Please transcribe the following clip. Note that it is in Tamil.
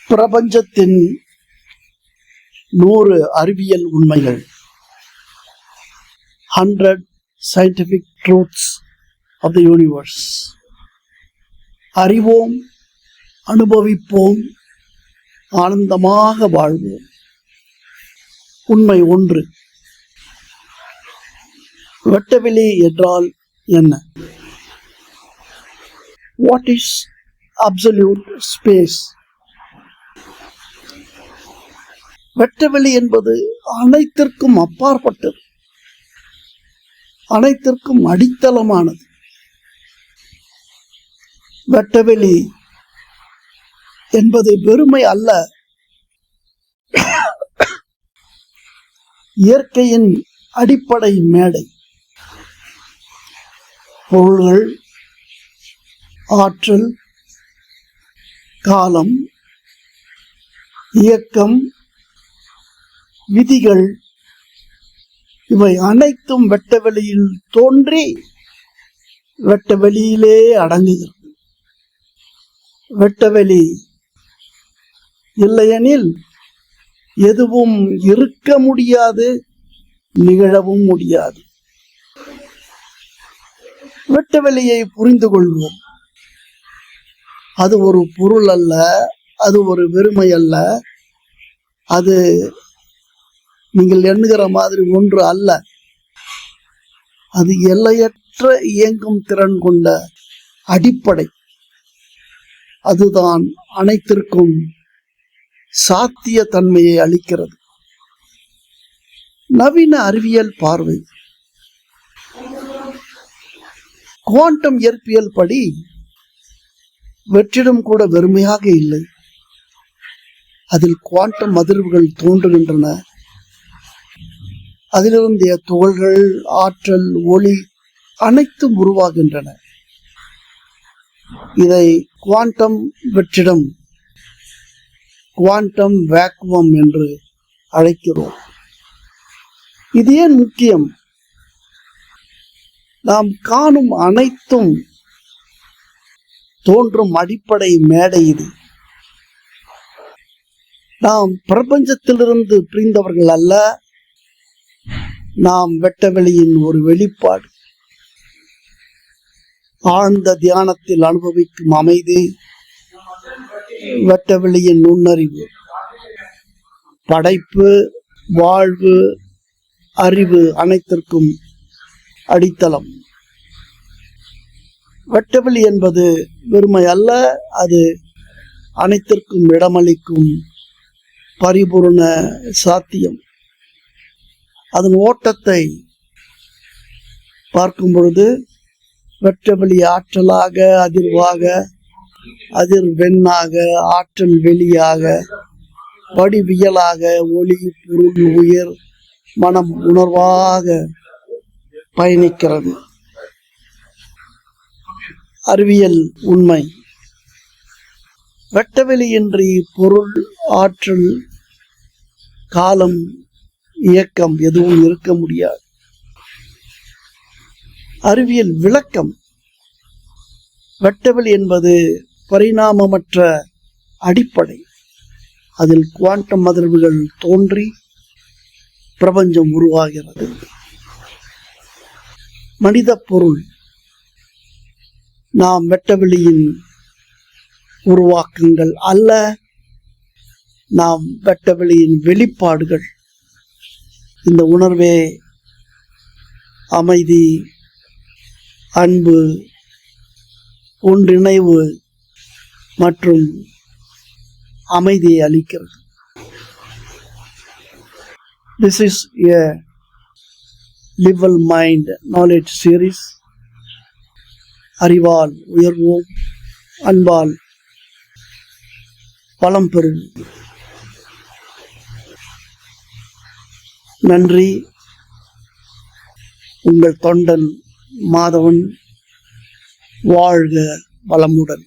பிரபஞ்சத்தின் 100 அறிவியல் உண்மைகள், 100 scientific truths of the universe. அறிவோம், அனுபவிப்போம், ஆனந்தமாக வாழ்வோம். உண்மை 1. வெட்டவெளி என்றால் என்ன? What is absolute space? வெட்டவெளி என்பது அனைத்திற்கும் அப்பாற்பட்டது, அனைத்திற்கும் அடித்தளமானது. வெட்டவெளி என்பது வெறுமை அல்ல, இயற்கையின் அடிப்படை மேடை. பொருள்கள், ஆற்றல், காலம், இயக்கம், விதிகள் இவை அனைத்தும் வெட்டவெளியில் தோன்றி வெட்டவெளியிலே அடங்குகிறது. வெட்டவெளி இல்லையெனில் எதுவும் இருக்க முடியாது, நிகழவும் முடியாது. வெட்டவெளியை புரிந்து கொள்வோம். அது ஒரு பொருள் அல்ல, அது ஒரு வெறுமை அல்ல, அது நீங்கள் எண்ணுகிற மாதிரி ஒன்று அல்ல. அது எல்லையற்ற இயங்கும் திறன் கொண்ட அடிப்படை. அதுதான் அனைத்திற்கும் சாத்திய தன்மையை அளிக்கிறது. நவீன அறிவியல் பார்வை. குவாண்டம் இயற்பியல் படி வெற்றிடம் கூட வெறுமையாக இல்லை. அதில் குவாண்டம் அதிர்வுகள் தோன்றுகின்றன. அதிலிருந்த துகள்கள், ஆற்றல், ஒளி அனைத்தும் உருவாகின்றன. இதை குவாண்டம் வெற்றிடம், குவாண்டம் வேக்குவம் என்று அழைக்கிறோம். இது ஏன் முக்கியம்? நாம் காணும் அனைத்தும் தோன்றும் அடிப்படை மேடை இது. நாம் பிரபஞ்சத்திலிருந்து பிரிந்தவர்கள் அல்ல, நாம் வெட்டவெளியின் ஒரு வெளிப்பாடு. ஆழ்ந்த தியானத்தில் அனுபவிக்கும் அமைதி வெட்டவெளியின் நுண்ணறிவு. படைப்பு, வாழ்வு, அறிவு அனைத்திற்கும் அடித்தளம். வெட்டவெளி என்பது வெறுமை அல்ல, அது அனைத்திற்கும் இடமளிக்கும் பரிபூர்ண சாத்தியம். அதன் ஓட்டத்தை பார்க்கும் பொழுது வெட்டவெளி ஆற்றலாக, அதிர்வாக, அதிர்வெண்ணாக, ஆற்றல் வெளியாக, வடிவியலாக, ஒளி, பொருள், உயிர், மனம், உணர்வாக பயணிக்கிறது. அறிவியல் உண்மை. வெட்டவெளியின்றி பொருள், ஆற்றல், காலம், இயக்கம் எதுவும் இருக்க முடியாது. அறிவியல் விளக்கம். வெட்டவெளி என்பது பரிணாமமற்ற அடிப்படை. அதில் குவாண்டம் அதிர்வுகள் தோன்றி பிரபஞ்சம் உருவாகிறது. மனித பொருள். நாம் வெட்டவெளியின் உருவாக்கங்கள் அல்ல, நாம் வெட்டவெளியின் வெளிப்பாடுகள். இந்த உணர்வே அமைதி, அன்பு, ஒன்றிணைவு மற்றும் அமைதியை அளிக்கிறது. This is a Livewell Mind Knowledge Series. அறிவால் உயர்வோம், அன்பால் பலம் பெறும். நன்றி. உங்கள் தொண்டன் மாதவன். வாழ்க வளமுடன்.